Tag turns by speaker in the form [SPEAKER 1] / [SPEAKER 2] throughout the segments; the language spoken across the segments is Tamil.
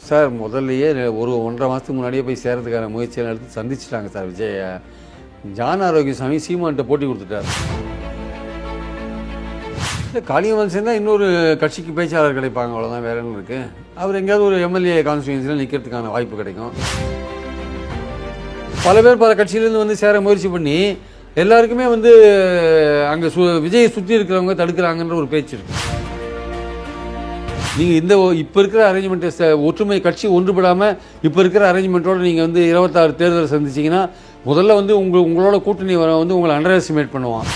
[SPEAKER 1] சார் முதல்லையே ஒரு 1.5 மாதத்துக்கு முன்னாடியே போய் சேர்றதுக்கான முயற்சியெல்லாம் எடுத்து சந்திச்சிட்டாங்க சார் விஜயை. ஜான் ஆரோக்கியசாமி சீமான்கிட்ட போட்டி கொடுத்துட்டார். இல்லை காளியம்மன் சேர்ந்தால் இன்னொரு கட்சிக்கு பேச்சாளர் கிடைப்பாங்க, அவ்வளோதான், வேற என்ன இருக்குது. அவர் எங்கேயாவது ஒரு எம்எல்ஏ கான்ஸ்டியூன்சியில் நிற்கிறதுக்கான வாய்ப்பு கிடைக்கும். பல பேர் பல கட்சியிலேருந்து வந்து சேர முயற்சி பண்ணி எல்லாருக்குமே வந்து அங்கே விஜயை சுற்றி இருக்கிறவங்க தடுக்கிறாங்கன்ற ஒரு பேச்சு இருக்குது. நீங்கள் இந்த இப்போ இருக்கிற அரேஞ்ச்மெண்ட்டை ஒற்றுமை கட்சி ஒன்றுபடாமல் இப்போ இருக்கிற அரேஞ்ச்மெண்ட்டோடு நீங்கள் வந்து 26 தேர்தலை சந்திச்சிங்கன்னா முதல்ல வந்து உங்களோட கூட்டணி வந்து உங்களை அண்டர் எஸ்டிமேட் பண்ணுவான்.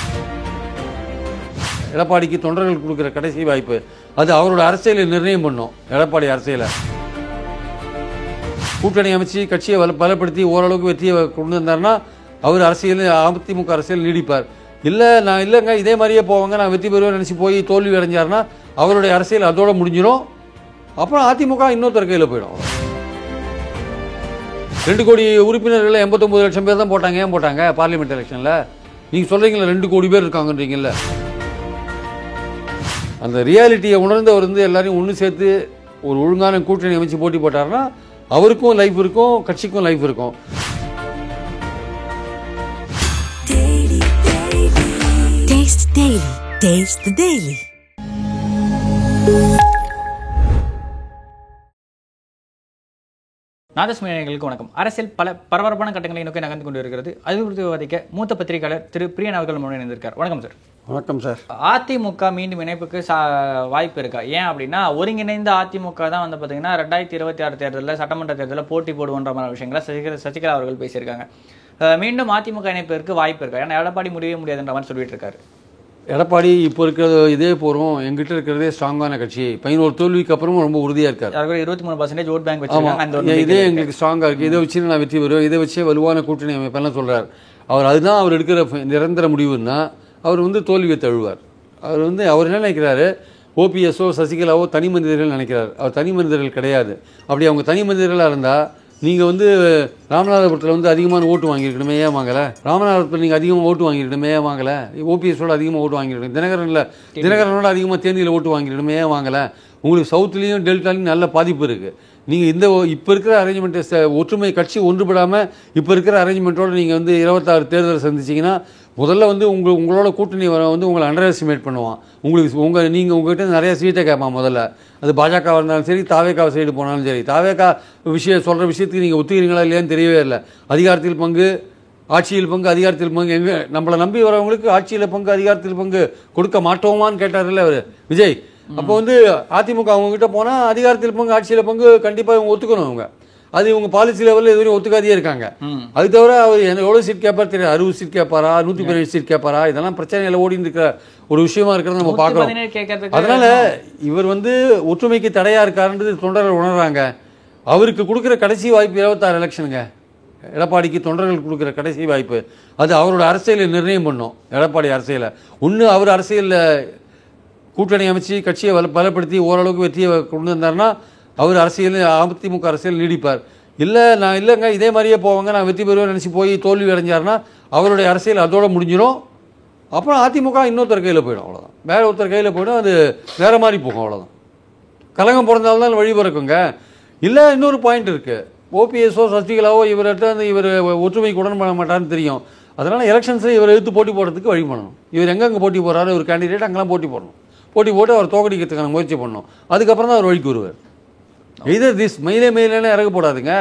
[SPEAKER 1] எடப்பாடிக்கு தொண்டர்கள் கொடுக்குற கடைசி வாய்ப்பு அது அவரோட அரசியலை நிர்ணயம் பண்ணும். எடப்பாடி அரசியலை கூட்டணி அமைச்சு கட்சியை பலப்படுத்தி ஓரளவுக்கு வெற்றியை கொண்டு வந்தார்னா அவர் அரசியல் அதிமுக அரசியல் நீடிப்பார். இல்லை நான் இல்லைங்க இதே மாதிரியே போவாங்க நான் வெற்றி பெறுவேன் நினச்சி போய் தோல்வி அடைஞ்சார்னா அவருடைய அரசியல் அதோட முடிஞ்சிடும். அப்புறம் அதிமுக இன்னொருத்தர் கையில் போயிடும். 2 கோடி உறுப்பினர்கள் 89 லட்சம் பேர் தான் போட்டாங்க. ஏன் போட்டாங்க பார்லிமெண்ட் எலெக்ஷனில்? நீங்கள் சொல்கிறீங்களா 2 கோடி பேர் இருக்காங்கன்றீங்கல்ல. அந்த ரியாலிட்டியை உணர்ந்தவர் வந்து எல்லாரையும் ஒன்று சேர்த்து ஒரு ஒழுங்கான கூட்டணி அமைச்சு போட்டி போட்டார்னா அவருக்கும் லைஃப் இருக்கும், கட்சிக்கும் லைஃப் இருக்கும்.
[SPEAKER 2] Taste the Daily.
[SPEAKER 3] நாதஸ்மரணிகளுக்கு வணக்கம். அரசியல் பல பரபரப்பான கட்டங்களை நோக்கி நகர்ந்து கொண்டு இருக்கிறது. அது குறித்து விவாதிக்க மூத்த பத்திரிகையாளர் திரு பிரியன் அவர்கள் முன்னே இருந்திருக்கார். வணக்கம் சார்.
[SPEAKER 1] வணக்கம் சார்.
[SPEAKER 3] அதிமுக மீண்டும் இணைப்புக்கு வாய்ப்பு இருக்கா? ஏன் அப்படின்னா ஒருங்கிணைந்த அதிமுக தான் வந்து பார்த்தீங்கன்னா 2026 தேர்தலில் சட்டமன்ற தேர்தலில் போட்டி போடுவோன்ற மாதிரி விஷயங்களை சசிகலா அவர்கள் பேசியிருக்காங்க. மீண்டும் அதிமுக இணைப்பிற்கு வாய்ப்பு இருக்கா? ஏன்னா எடப்பாடி முடியவே முடியாதுன்ற மாதிரி சொல்லிட்டு இருக்காரு.
[SPEAKER 1] எடப்பாடி இப்போ இருக்கிறது இதே போகிறோம், எங்கிட்ட இருக்கிறதே ஸ்ட்ராங்கான கட்சி. 11 தோல்விக்கு அப்புறமும் ரொம்ப உறுதியாக இருக்கார்.
[SPEAKER 3] 23% ஓட் பேங்க் வச்சிருக்காங்க.
[SPEAKER 1] இதே எங்களுக்கு ஸ்ட்ராங்காக இருக்குது, இதை வச்சு நான் வெற்றி பெறுவேன், இதை வச்சே வலுவான கூட்டணி அமைப்பெல்லாம் சொல்கிறார். அதுதான் அவர் எடுக்கிற நிரந்தர முடிவுன்னா அவர் வந்து தோல்வியை தழுவார். அவர் என்ன நினைக்கிறாரு, ஓபிஎஸ்ஓ சசிகலாவோ தனி மனிதர்கள் நினைக்கிறார். அவர் தனி மனிதர்கள் கிடையாது. அப்படி அவங்க தனி மனிதர்களாக இருந்தால் நீங்கள் வந்து ராமநாதபுரத்தில் வந்து அதிகமான ஓட்டு வாங்கியிருக்கணுமே, ஏன் வாங்கலை? ராமநாதபுரத்தில் நீங்கள் அதிகமாக ஓட்டு வாங்கியிருக்கணுமே, ஏன் வாங்கலை? ஓபிஎஸோட அதிகமாக ஓட்டு வாங்கியிருக்கணும். தினகரனோட அதிகமாக தேனியில் ஓட்டு வாங்கியிருக்கணுமே, ஏன் வாங்கலை? உங்களுக்கு சவுத்துலேயும் டெல்டாலையும் நல்ல பாதிப்பு இருக்குது. நீங்கள் இப்போ இருக்கிற அரேஞ்ச்மெண்ட்டை ஒற்றுமை கட்சி ஒன்றுபடாமல் இப்போ இருக்கிற அரேஞ்ச்மெண்ட்டோடு நீங்கள் வந்து 26 தேர்தலை சந்திச்சிங்கன்னா முதல்ல வந்து உங்களோட கூட்டணி வந்து உங்களை அண்டர் எஸ்டிமேட் பண்ணுவான். நீங்கள் உங்கள்கிட்ட நிறைய சீட்டை கேட்பான். முதல்ல அது பாஜக இருந்தாலும் சரி, தாவேகா சைடு போனாலும் சரி. தாவேகா சொல்கிற விஷயத்துக்கு நீங்கள் ஒத்துக்கிறீங்களா இல்லையான்னு தெரியவே இல்லை. அதிகாரத்தில் பங்கு, ஆட்சியில் பங்கு, அதிகாரத்தில் பங்கு. எங்கே நம்மளை நம்பி வரவங்களுக்கு ஆட்சியில் பங்கு அதிகாரத்தில் பங்கு கொடுக்க மாட்டோமான்னு கேட்டார்ல அவர் விஜய். அப்போ வந்து அதிமுக அவங்ககிட்ட போனால் அதிகாரத்தில் பங்கு ஆட்சியில் பங்கு கண்டிப்பாக இவங்க ஒத்துக்கணும். அவங்க அது இவங்க பாலிசி லெவலில் எதுவும் ஒத்துக்காதே இருக்காங்க. அது தவிர அவர் எவ்வளோ சீட் கேட்பார் தெரியாது. 60 சீட் கேட்பாரா, 117 சீட் கேட்பாரா? இதெல்லாம் பிரச்சனையில் ஓடின்னு இருக்கிற ஒரு விஷயமா இருக்கிறத நம்ம பார்க்குறோம். அதனால இவர் வந்து ஒற்றுமைக்கு தடையாக இருக்காருன்றது தொண்டர்கள் உணர்றாங்க. அவருக்கு கொடுக்குற கடைசி வாய்ப்பு 26 எலெக்ஷனுங்க. எடப்பாடிக்கு தொண்டர்கள் கொடுக்குற கடைசி வாய்ப்பு அது அவரோட அரசியலை நிர்ணயம் பண்ணும். எடப்பாடி அரசியலை ஒன்று அவர் அரசியலில் கூட்டணி அமைச்சு கட்சியை பலப்படுத்தி ஓரளவுக்கு வெற்றியை கொண்டு வந்தார்னா அவர் அரசியல் அதிமுக அரசியல் நீடிப்பார். இல்லை நான் இல்லைங்க இதே மாதிரியே போவாங்க நான் வெற்றி பெறுவேன் நினச்சி போய் தோல்வி அடைஞ்சார்னா அவருடைய அரசியல் அதோட முடிஞ்சிடும். அப்புறம் அதிமுக இன்னொருத்தர் கையில் போயிடும். அவ்வளோதான், வேற ஒருத்தர் கையில் போய்டும். அது வேறு மாதிரி போகும். அவ்வளோதான். கலங்கம் பிறந்தால்தான் வழி பிறக்குங்க. இல்லை இன்னொரு பாயிண்ட் இருக்குது. ஓபிஎஸோ சசிகலாவோ இவர்கிட்ட இவர் ஒற்றுமைக்கு உடன் பண்ண மாட்டார்னு தெரியும். அதனால் எலெக்ஷன்ஸில் இவர் எடுத்து போட்டி போடுறதுக்கு வழி பண்ணணும். இவர் எங்கெங்கே போட்டி போடுறாரு ஒரு கேண்டிடேட் அங்கெல்லாம் போட்டி போடணும். போட்டி போட்டு அவர் தோக்கடிக்கிறதுக்கான முயற்சி பண்ணணும். அதுக்கப்புறம் தான் அவர் வழிக்கு வருவார். இதர் திஸ் மயிலே இறங்க போடாதுங்க.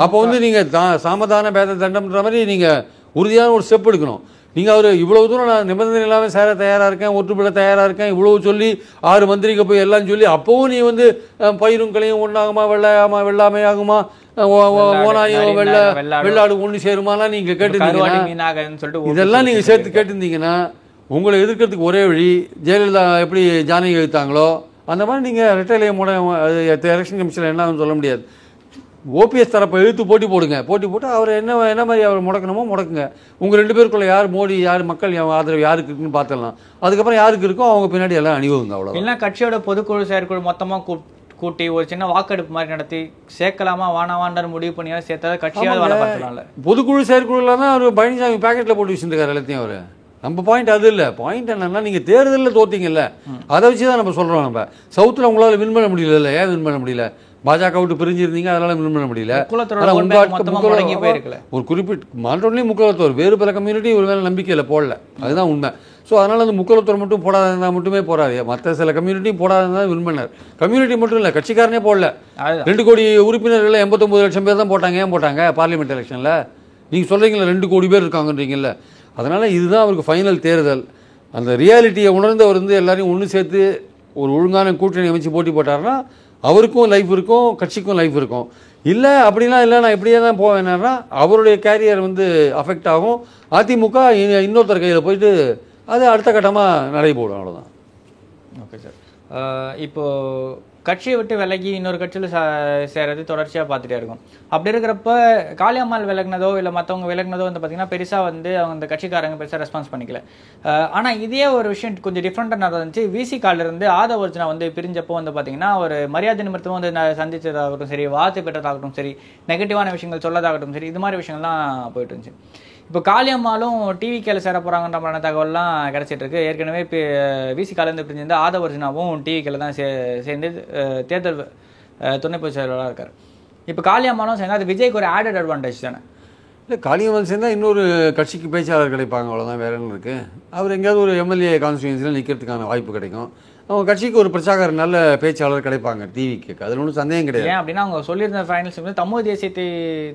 [SPEAKER 1] அப்போ வந்து நீங்கள் சாமதான பேத தண்டம்ன்ற மாதிரி நீங்கள் உறுதியான ஒரு ஸ்டெப் எடுக்கணும். நீங்கள் அவர் இவ்வளவு தூரம் நான் நிபந்தனை இல்லாமல் சேர தயாராக இருக்கேன், ஒற்றுப்பட தயாராக இருக்கேன், இவ்வளவு சொல்லி 6 மந்திரிக்கு போய் எல்லாம் சொல்லி அப்போவும் நீ வந்து பயிரும் கலையும் ஒன்றாகுமா, வெள்ளாமை ஆகுமா, ஓனாயும் வெள்ளாடு ஒன்று சேருமாலாம் நீங்கள் கேட்டுருந்தீங்கன்னா, இதெல்லாம் நீங்கள் சேர்த்து கேட்டிருந்தீங்கன்னா உங்களை எதிர்க்கிறதுக்கு ஒரே வழி ஜெயலலிதா எப்படி ஜானகி எழுத்தாங்களோ அந்த மாதிரி நீங்கள் ரெட்டையிலையை எலெக்ஷன் கமிஷனில் என்ன சொல்ல முடியாது. ஓபிஎஸ் தரப்பை எழுத்து போட்டி போடுங்க. போட்டி போட்டு அவர் என்ன மாதிரி அவர் முடக்கணுமோ முடக்குங்க. உங்கள் 2 பேருக்குள்ள யார் மோடி யார் மக்கள் ஆதரவு யாருக்கு இருக்குன்னு பார்த்துடலாம். அதுக்கப்புறம் யாருக்கு இருக்கோ அவங்க பின்னாடி எல்லாம் அணிவுங்க. அவ்வளோ
[SPEAKER 3] இல்லை கட்சியோட பொதுக்குழு செயற்குழு மொத்தமாக கூட்டி ஒரு சின்ன வாக்கெடுப்பு மாதிரி நடத்தி சேர்க்கலாமா வானாவான்னு முடிவு பண்ணியா சேர்த்தா கட்சியாவது வளர்ப்பறதுனால பொதுக்குழு
[SPEAKER 1] செயற்குழுல தான் அவர் பழனிசாமி பேக்கெட்டில் போட்டு வச்சுருக்காரு எல்லாத்தையும். அவர் நம்ம பாயிண்ட் அது இல்லை. பாயிண்ட் என்னன்னா நீங்கள் தேர்தலில் தோத்தீங்கல்ல, அதை வச்சு தான் நம்ம சொல்கிறோம். நம்ம சவுத்தில் உங்களால் வின் பண்ண முடியல. ஏன் வின் பண்ண முடியல? பாஜக விட்டு பிரிஞ்சிருந்தீங்க, அதனால வின் பண்ண முடியல.
[SPEAKER 3] முக்குளத்தோரோட
[SPEAKER 1] ஆனால்
[SPEAKER 3] vote
[SPEAKER 1] உங்கள்
[SPEAKER 3] bank மொத்தமா முடங்கி போயிருக்குல்ல.
[SPEAKER 1] ஒரு குறிப்பிட்ட மாற்றோன்லேயும் முக்குளத்தோர் வேறு பல கம்யூனிட்டி ஒரு வேலை நம்பிக்கையில் போடல, அதுதான் உண்மை. ஸோ அதனால் அந்த முக்குளத்தோர் மட்டும் போடாதான் மட்டுமே போடாது, மற்ற சில கம்யூனிட்டியும் போடாதான் வின் பண்ணார். கம்யூனிட்டி மட்டும் இல்லை, கட்சிக்காரனே போடல.
[SPEAKER 3] அதுதான்
[SPEAKER 1] 2 கோடி உறுப்பினர்கள் 89 லட்சம் பேர் தான் போட்டாங்க. ஏன் போட்டாங்க பார்லிமெண்ட் எலெக்ஷனில்? நீங்கள் சொல்கிறீங்களா 2 கோடி பேர் இருக்காங்கன்றீங்கல்ல. அதனால் இதுதான் அவருக்கு ஃபைனல் தேர்தல். அந்த ரியாலிட்டியை உணர்ந்து அவர் வந்து எல்லாரையும் ஒன்று சேர்த்து ஒரு ஒழுங்கான கூட்டணி அமைச்சு போட்டி போட்டார்னா அவருக்கும் லைஃப் இருக்கும், கட்சிக்கும் லைஃப் இருக்கும். இல்லை அப்படிலாம் இல்லை, நான் இப்படியே தான் போவேன்னா அவருடைய கேரியர் வந்து அஃபெக்ட் ஆகும். அதிமுக இன்னொருத்தர் கையில் போயிட்டு அது அடுத்த கட்டமாக நடைபோடும், அவ்வளோதான்.
[SPEAKER 3] Okay sir. இப்போ கட்சியை விட்டு விலகி இன்னொரு கட்சியில் சேரது தொடர்ச்சியாக பார்த்துட்டே இருக்கும். அப்படி இருக்கிறப்ப காளியம்மாள் விலகினதோ இல்லை மற்றவங்க விலகினதோ வந்து பார்த்தீங்கன்னா பெருசாக வந்து அவங்க இந்த கட்சிக்காரங்க பெருசாக ரெஸ்பான்ஸ் பண்ணிக்கல. ஆனால் இதே ஒரு விஷயம் கொஞ்சம் டிஃப்ரெண்ட்டாக நடந்துச்சு. விசிகாலிருந்து ஆதவ அர்ஜுனா வந்து பிரிஞ்சப்போ வந்து பார்த்தீங்கன்னா ஒரு மரியாதை நிமித்தமும் வந்து சந்திச்சதாகட்டும் சரி, வாழ்த்து பெற்றதாகட்டும் சரி, நெகட்டிவான விஷயங்கள் சொல்லதாகட்டும் சரி, இது மாதிரி விஷயங்கள்லாம் போயிட்டு இருந்துச்சு. இப்போ காளியம்மாளும் டிவிகேல சேர போகிறாங்கன்ற மாதிரியான தகவல்லாம் கிடச்சிட்டு இருக்கு. ஏற்கனவே இப்போ விசிகாலேருந்து பிரிஞ்சிருந்த ஆதவ அர்ஜுனாவும் டிவிகேல தான் சேர்ந்து தேர்தல் துணை பொதுச் செயலாளராக இருக்கார். இப்போ காளியம்மாளும் சேர்ந்தா அது விஜய்க்கு ஒரு ஆடட் அட்வான்டேஜ் தானே?
[SPEAKER 1] இல்லை, காளியம்மாள் சேர்ந்தால் இன்னொரு கட்சிக்கு பேச்சாளர் கிடைப்பாங்க, அவ்வளோதான். வேற என்ன இருக்குது? அவர் எங்கேயாவது ஒரு எம்எல்ஏ கான்ஸ்டியூன்சியில் நிற்கிறதுக்கான வாய்ப்பு கிடைக்கும். அவங்க கட்சிக்கு ஒரு பிரச்சாரர் நல்ல பேச்சாளர் கிடைப்பாங்க டிவிக்கு, அதில் ஒன்றும் சந்தேகம் கிடையாது.
[SPEAKER 3] ஏன் அப்படின்னா அவங்க சொல்லியிருந்த ஃபைனல்ஸ் வந்து தமிழ் தேசியத்தை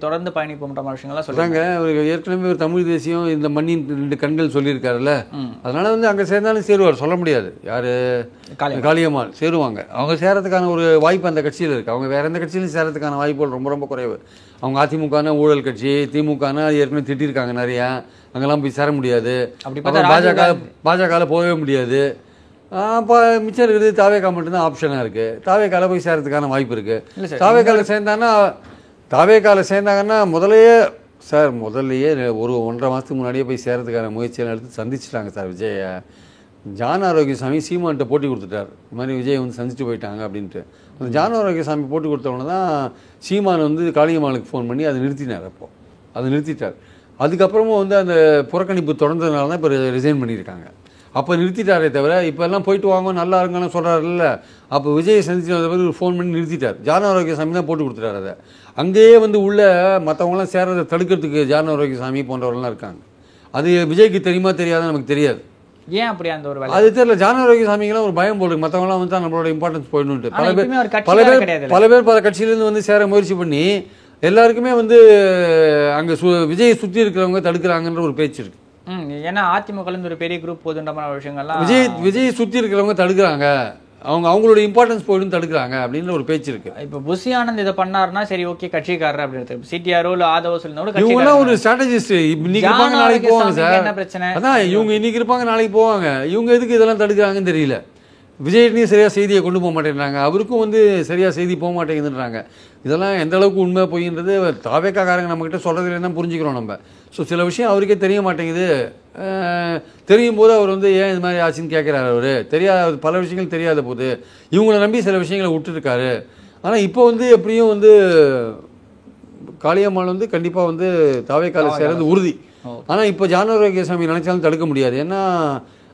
[SPEAKER 3] தொடர்ந்து பயணிப்போம்ன்ற மாதிரி விஷயங்கள்லாம் சொல்றாங்க.
[SPEAKER 1] அவர் ஏற்கனவே ஒரு தமிழ் தேசியம் இந்த மண்ணின் 2 கண்கள் சொல்லியிருக்காருல்ல, அதனால வந்து அங்கே சேர்ந்தாலும் சேருவார், சொல்ல முடியாது. யார்? காளியம்மாள் சேருவாங்க. அவங்க சேரத்துக்கான ஒரு வாய்ப்பு அந்த கட்சியில் இருக்குது. அவங்க வேற எந்த கட்சியிலும் சேரத்துக்கான வாய்ப்புகள் ரொம்ப ரொம்ப குறைவு. அவங்க அதிமுகனா ஊழல் கட்சி, திமுகனா ஏற்கனவே திட்டிருக்காங்க நிறையா, அங்கெல்லாம் போய் சேர முடியாது. பாஜக போகவே முடியாது. மிச்சம் இருக்குது தாவேக்கா மட்டும்தான் ஆப்ஷனாக இருக்குது. தாவேக்கால போய் சேரத்துக்கான வாய்ப்பு இருக்குது. தாவேக்கால சேர்ந்தாங்கன்னா முதல்லையே ஒரு 1.5 மாதத்துக்கு முன்னாடியே போய் சேரத்துக்கான முயற்சியை எடுத்து சந்திச்சிட்டாங்க சார் விஜயை. ஜான் ஆரோக்கியசாமி சீமான்கிட்ட போட்டி கொடுத்துட்டார், இந்த மாதிரி விஜய் வந்து சந்திச்சுட்டு போயிட்டாங்க அப்படின்ட்டு. அந்த ஜான் ஆரோக்கியசாமி போட்டி கொடுத்தவொன்னே தான் சீமான் வந்து காளியம்மாளுக்கு ஃபோன் பண்ணி அதை நிறுத்தினார். அதை நிறுத்திட்டார். அதுக்கப்புறமும் வந்து அந்த புறக்கணிப்பு தொடர்ந்ததுனால தான் இப்போ ரிசைன் பண்ணியிருக்காங்க. அப்போ நிறுத்திட்டாரே தவிர இப்போ எல்லாம் போயிட்டு வாங்க நல்லா இருங்கன்னு சொல்கிறாருல்ல, அப்போ விஜயை சந்திச்சு ஒரு ஃபோன் பண்ணி நிறுத்திட்டார். ஜான் ஆரோக்கியசாமி தான் போட்டு கொடுத்துட்டார். அதை அங்கேயே வந்து உள்ள மற்றவங்களாம் சேர்றதை தடுக்கிறதுக்கு ஜான் ஆரோக்கியசாமி போன்றவர்கள்லாம் இருக்காங்க. அது விஜய்க்கு தெரியுமா தெரியாதுன்னு நமக்கு தெரியாது.
[SPEAKER 3] ஏன் அப்படி அந்த ஒரு
[SPEAKER 1] அது தெரியல. ஜான் ஆரோக்கியசாமிக்கெல்லாம் ஒரு பயம் போடுது, மற்றவங்களாம் வந்து நம்மளோட இம்பார்ட்டன்ஸ் போயிடணுன்ட்டு. பல பேர் பல கட்சியிலேருந்து வந்து சேர முயற்சி பண்ணி எல்லாருக்குமே வந்து அங்கே விஜயை சுற்றி இருக்கிறவங்க தடுக்கிறாங்கன்ற ஒரு பேச்சு இருக்கு.
[SPEAKER 3] ஏன்னா அதிமுக ஒரு பெரிய குரூப் போதுன்ற மாதிரி விஷயங்கள்லாம்
[SPEAKER 1] விஜய் சுற்றி இருக்கிறவங்க தடுக்கிறாங்க, அவங்களோட இம்பார்ட்டன்ஸ் போயிடும் தடுக்கிறாங்க அப்படின்ற ஒரு பேச்சு இருக்கு.
[SPEAKER 3] இப்போ புஷி ஆனந்த் இதை பண்ணாருன்னா சரி ஓகே கட்சிக்காரர் அப்படின்னு சிடிஆரோ இல்லை ஆதவோ சொல்லினோட
[SPEAKER 1] இவங்கெல்லாம் ஒரு ஸ்ட்ராட்டஜிஸ்ட். இன்னைக்கு இருப்பாங்க நாளைக்கு போவாங்க சார். என்ன பிரச்சனை? அதான் இவங்க இன்னைக்கு இருப்பாங்க நாளைக்கு போவாங்க. இவங்க எதுக்கு இதெல்லாம் தடுக்கிறாங்கன்னு தெரியல. விஜய்கிட்டையும் சரியாக செய்தியை கொண்டு போக மாட்டேங்கிறாங்க, அவருக்கும் வந்து சரியாக செய்தி போக மாட்டேங்குதுன்றாங்க. இதெல்லாம் எந்த அளவுக்கு உண்மை போயின்றது தாவேக்காரங்க நம்மக்கிட்ட சொல்கிறதுல தான் புரிஞ்சுக்கிறோம் நம்ம. ஸோ சில விஷயம் அவருக்கே தெரிய மாட்டேங்குது. தெரியும் போது அவர் வந்து ஏன் இது மாதிரி ஆச்சுன்னு கேட்குறாரு. அவர் தெரியாத பல விஷயங்கள் தெரியாத போது இவங்களை நம்பி சில விஷயங்களை விட்டுருக்காரு. ஆனால் இப்போ வந்து எப்படியும் வந்து காளியம்மாள் வந்து கண்டிப்பாக வந்து தாவேக்கால சேர்றது உறுதி. ஆனால் இப்போ ஜான் ஆரோக்கியசாமி நினைச்சாலும் தடுக்க முடியாது. ஏன்னா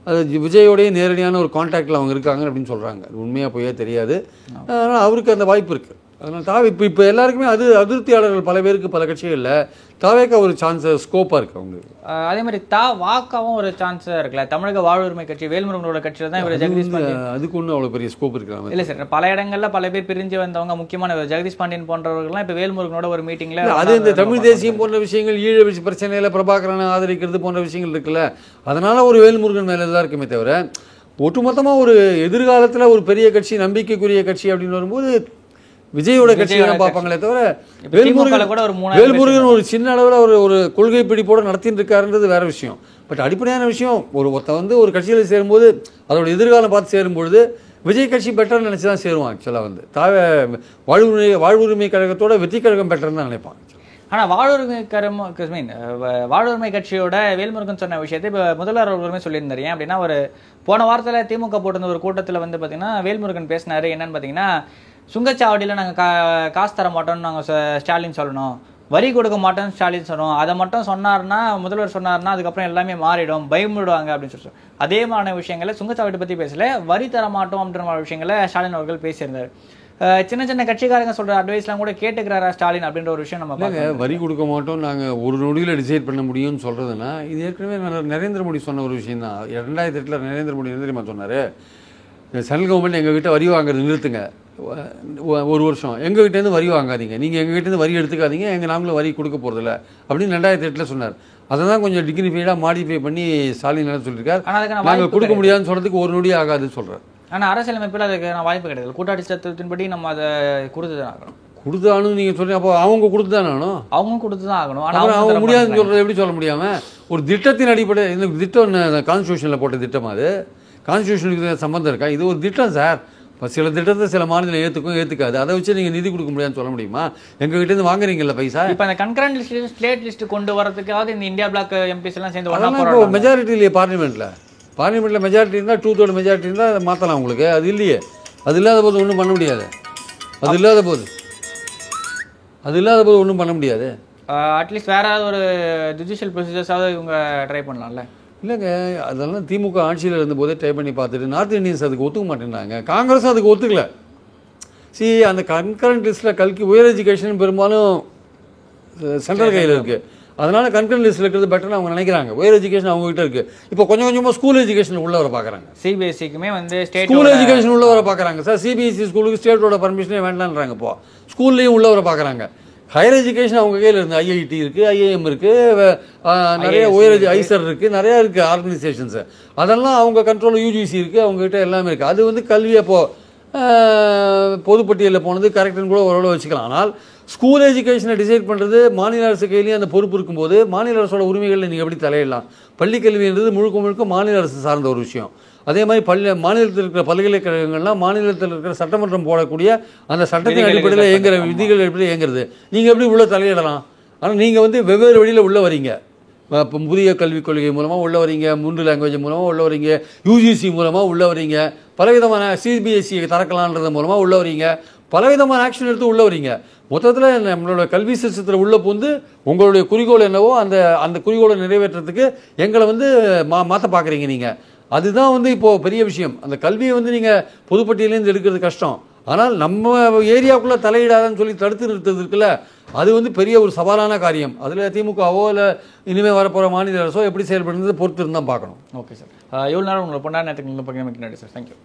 [SPEAKER 1] அது விஜயோடைய நேரடியான ஒரு கான்டாக்டில் அவங்க இருக்காங்க அப்படின்னு சொல்கிறாங்க. அது உண்மையாக போயே தெரியாது. அதனால் அவருக்கு அந்த வாய்ப்பு இருக்குது. அதனால் இப்போ எல்லாருக்குமே அதிருப்தியாளர்கள் பல பேருக்கு பல கட்சிகளில் தாவேக்கா ஒரு சான்ஸ் ஸ்கோப்பாக இருக்குது அவங்களுக்கு.
[SPEAKER 3] அதே மாதிரி வாக்காவும் ஒரு சான்ஸ் இருக்குல்ல. தமிழக வாழ்வுரிமை கட்சி வேல்முருகனோட கட்சியில் தான் இவர் ஜெகதீஷ் பாண்டியன்.
[SPEAKER 1] அதுக்கு ஒன்றும் அவ்வளோ பெரிய ஸ்கோப் இருக்கிறாங்க.
[SPEAKER 3] இல்லை சார், பல இடங்களில் பல பேர் பிரிஞ்சு வந்தவங்க முக்கியமான ஜெகதீஷ் பாண்டியன் போன்றவர்கள்லாம் இப்போ வேல்முருகனோட ஒரு மீட்டிங்கில்
[SPEAKER 1] அது இந்த தமிழ் தேசியம் போன்ற விஷயங்கள் ஈழ பிரச்சனையில் பிரபாகரனை ஆதரிக்கிறது போன்ற விஷயங்கள் இருக்குல்ல, அதனால் ஒரு வேல்முருகன் மேலே தான் இருக்குமே தவிர ஒட்டுமொத்தமாக ஒரு எதிர்காலத்தில் ஒரு பெரிய கட்சி நம்பிக்கைக்குரிய கட்சி அப்படின்னு வரும்போது விஜயோட கட்சியை பார்ப்பாங்களே தவிர வேல்முருகன் ஒரு சின்ன அளவில் ஒரு கொள்கை பிடிப்போடு நடத்திட்டு இருக்காருன்றது வேற விஷயம். பட் அடிப்படையான விஷயம் ஒருத்த வந்து ஒரு கட்சியில் சேரும்போது அதோட எதிர்காலம் பார்த்து சேரும்பொழுது விஜய் கட்சி பெட்டர்னு நினச்சி தான் சேருவான். ஆக்சுவலாக வந்து வாழ்வுரிமை கழகத்தோட வெற்றி கழகம் பெட்டர்னு தான் நினைப்பான்.
[SPEAKER 3] ஆனால் வாழ்வுரிமை கட்சியோட வேல்முருகன் சொன்ன விஷயத்தை இப்போ முதல்வர் அவர்களுமே சொல்லியிருந்தார். ஏன் அப்படின்னா ஒரு போன வாரத்தில் திமுக போட்டிருந்த ஒரு கூட்டத்தில் வந்து பார்த்தீங்கன்னா வேல்முருகன் பேசினார். என்னன்னு பார்த்தீங்கன்னா சுங்கச்சாவடியில் நாங்கள் காசு தர மாட்டோம்னு நாங்கள் ஸ்டாலின் சொல்லணும், வரி கொடுக்க மாட்டோம்னு ஸ்டாலின் சொல்லணும். அதை மட்டும் சொன்னார்னா முதல்வர் சொன்னார்னா அதுக்கப்புறம் எல்லாமே மாறிடும், பயமுடுவாங்க அப்படின்னு சொல்லி அதே மாதிரியான விஷயங்களை சுங்கச்சாவடி பற்றி பேசல, வரி தர மாட்டோம் அப்படின்ற மாதிரி விஷயங்களை ஸ்டாலின் அவர்கள் பேசியிருந்தார். சின்ன சின்ன கட்சிக்காரங்க சொல்ற அட்வைஸ்லாம் கூட கேட்டுக்கிறாரா ஸ்டாலின் அப்படின்ற ஒரு விஷயம் நம்ம பார்க்கணும்.
[SPEAKER 1] வரி கொடுக்க மாட்டோம் நாங்கள் ஒரு நொடியில் டிசைட் பண்ண முடியும்னு சொல்கிறதுனா இது ஏற்கனவே நரேந்திர மோடி சொன்ன ஒரு விஷயம் தான். 2008 நரேந்திர மோடி என்ன தெரியுமா சொன்னார், சென்ட்ரல் கவர்மெண்ட் எங்ககிட்ட வரி வாங்குறது நிறுத்துங்க, ஒரு வருஷம் எங்ககிட்டேருந்து வரி வாங்காதீங்க, நீங்கள் எங்ககிட்டேருந்து வரி எடுத்துக்காதீங்க, நாங்களும் வரி கொடுக்க போகிறதில்ல அப்படின்னு 2008 சொன்னார். அதை தான் கொஞ்சம் டிகினிஃபைடாக மாடிஃபை பண்ணி ஸ்டாலின் என்ன சொல்லியிருக்கார், நாங்கள் கொடுக்க முடியாதுன்னு சொல்கிறதுக்கு ஒரு நொடி ஆகாதுன்னு சொல்கிறார்.
[SPEAKER 3] ஆனால் அரசியலமைப்பில் அதுக்கு நான் வாய்ப்பு கிடையாது. கூட்டாட்சி சட்டத்தின்படி நம்ம அதை கொடுத்து தான் ஆகணும்.
[SPEAKER 1] கொடுத்தானும் நீங்கள் சொல்கிறீங்க, அப்போ அவங்க கொடுத்து தானே ஆகணும்,
[SPEAKER 3] அவங்க கொடுத்து தான் ஆகணும்.
[SPEAKER 1] ஆனால் அவங்க முடியாதுன்னு சொல்கிறது எப்படி சொல்ல முடியாமல்? ஒரு திட்டத்தின் அடிப்படை இந்த திட்டம் கான்ஸ்டியூஷனில் போட்ட திட்டம், அது கான்ஸ்டியூஷனுக்கு சம்மந்தம் இருக்கா? இது ஒரு திட்டம் சார். இப்போ சில திட்டத்தை சில மாநிலம் ஏற்றுக்காது, அதை வச்சு நீங்கள் நிதி கொடுக்க முடியாதுன்னு சொல்ல முடியுமா? எங்ககிட்டேருந்து வாங்குறீங்கல்ல பைசா.
[SPEAKER 3] இப்போ அந்த கன்கரண்ட் லிஸ்ட் ஸ்டேட் லிஸ்ட் கொண்டு வரதுக்காக இந்த இந்தியா பிளாக் எம்பிஸ் எல்லாம் சேர்ந்து
[SPEAKER 1] மெஜாரிட்டி இல்லையே பார்லிமெண்ட்டில் மெஜாரிட்டி இருந்தால் 2/3 மெஜாரிட்டி இருந்தால் அதை மாற்றலாம் உங்களுக்கு. அது இல்லையே, அது இல்லாத போது ஒன்றும் பண்ண முடியாது. அது இல்லாத போது ஒன்றும் பண்ண முடியாது.
[SPEAKER 3] அட்லீஸ்ட் வேற ஏதாவது ஒரு ஜுடிஷியல் ப்ரொசீஜர்ஸாவது இவங்க ட்ரை பண்ணலாம்ல.
[SPEAKER 1] இல்லைங்க, அதெல்லாம் திமுக ஆட்சியில் இருந்தபோதே ட்ரை பண்ணி பார்த்துட்டு நார்த் இந்தியன்ஸ் அதுக்கு ஒத்துக்க மாட்டேங்கிறாங்க, காங்கிரஸும் அதுக்கு ஒத்துக்கல. அந்த கன்கரண்ட் லிஸ்ட்டில் கல்கி உயர் எஜுகேஷன் பெரும்பாலும் சென்ட்ரல் கையில் இருக்குது, அதனால கன்கரண்ட் லிஸ்ட்டில் இருக்கிறது பெட்டர்னு அவங்க நினைக்கிறாங்க. உயர் எஜுகேஷன் அவங்ககிட்ட இருக்குது. இப்போ கொஞ்சம் கொஞ்சமாக ஸ்கூல் எஜுகேஷன் உள்ள வர பார்க்குறாங்க.
[SPEAKER 3] சிபிஎஸ்சிக்குமே வந்து
[SPEAKER 1] ஸ்கூல் எஜுகேஷன் உள்ள வர பார்க்குறாங்க சார். சிபிஎஸ்சி ஸ்கூலுக்கு ஸ்டேட்டோட பர்மிஷனே வேண்டான்றாங்க. இப்போ ஸ்கூல்லையும் உள்ள வர பார்க்குறாங்க. ஹையர் எஜுகேஷன் அவங்க கையில் இருக்குது. ஐஐடி இருக்குது, ஐஏஎம் இருக்குது, நிறைய உயர் ஐசர் இருக்குது, நிறையா இருக்குது ஆர்கனைசேஷன்ஸு. அதெல்லாம் அவங்க கண்ட்ரோலில் யூஜிசி இருக்குது, அவங்ககிட்ட எல்லாமே இருக்குது. அது வந்து கல்வி அப்போது பொதுப்பட்டியலில் போனது கரெக்டுன்னு கூட ஓரளவு வச்சுக்கலாம். ஆனால் ஸ்கூல் எஜுகேஷனை டிசைட் பண்ணுறது மாநில அரசு கையிலேயே அந்த பொறுப்பு இருக்கும்போது மாநில அரசோட உரிமைகளில் நீங்கள் எப்படி தலையிடலாம்? பள்ளிக்கல்வின்றது முழுக்க மாநில அரசு சார்ந்த ஒரு விஷயம். அதே மாதிரி மாநிலத்தில் இருக்கிற பல்கலைக்கழகங்கள்லாம் மாநிலத்தில் இருக்கிற சட்டமன்றம் போடக்கூடிய அந்த சட்டத்தின் அடிப்படையில் இயங்குற விதிகள் அடிப்படையில் இயங்குறது. நீங்கள் எப்படி உள்ள தலையிடலாம்? ஆனால் நீங்கள் வந்து வெவ்வேறு வழியில் உள்ள வரீங்க. இப்போ புதிய கல்விக் கொள்கை மூலமாக உள்ள வரீங்க, 3 லாங்குவேஜ் மூலமாக உள்ள வரீங்க, யூஜிசி மூலமாக உள்ள வரீங்க, பலவிதமான சிபிஎஸ்சியை திறக்கலான்றது மூலமாக உள்ள வரீங்க, பலவிதமான ஆக்ஷன் எடுத்து உள்ள வரீங்க. மொத்தத்தில் நம்மளோட கல்வி சிஸ்டத்தில் உள்ள புந்து உங்களுடைய குறிக்கோள் என்னவோ அந்த குறிக்கோளை நிறைவேற்றுறதுக்கு எங்களை வந்து மாற்ற பார்க்குறீங்க நீங்கள். அதுதான் வந்து இப்போது பெரிய விஷயம். அந்த கல்வியை வந்து நீங்கள் பொதுப்பட்டியலேருந்து எடுக்கிறது கஷ்டம். ஆனால் நம்ம ஏரியாவுக்குள்ளே தலையிடாதன்னு சொல்லி தடுத்து நிறுத்துறது இருக்குல்ல, அது வந்து பெரிய ஒரு சவாலான காரியம். அதில் திமுகவோ இல்லை இனிமேல் வரப்போகிற மாநில அரசோ எப்படி செயல்படுறது பொறுத்து இருந்தால் பார்க்கணும்.
[SPEAKER 3] ஓகே சார், இவ்வளோ நேரம் உங்களை பொண்ணா நேரத்துக்கு நன்றி சார். தேங்க்யூ.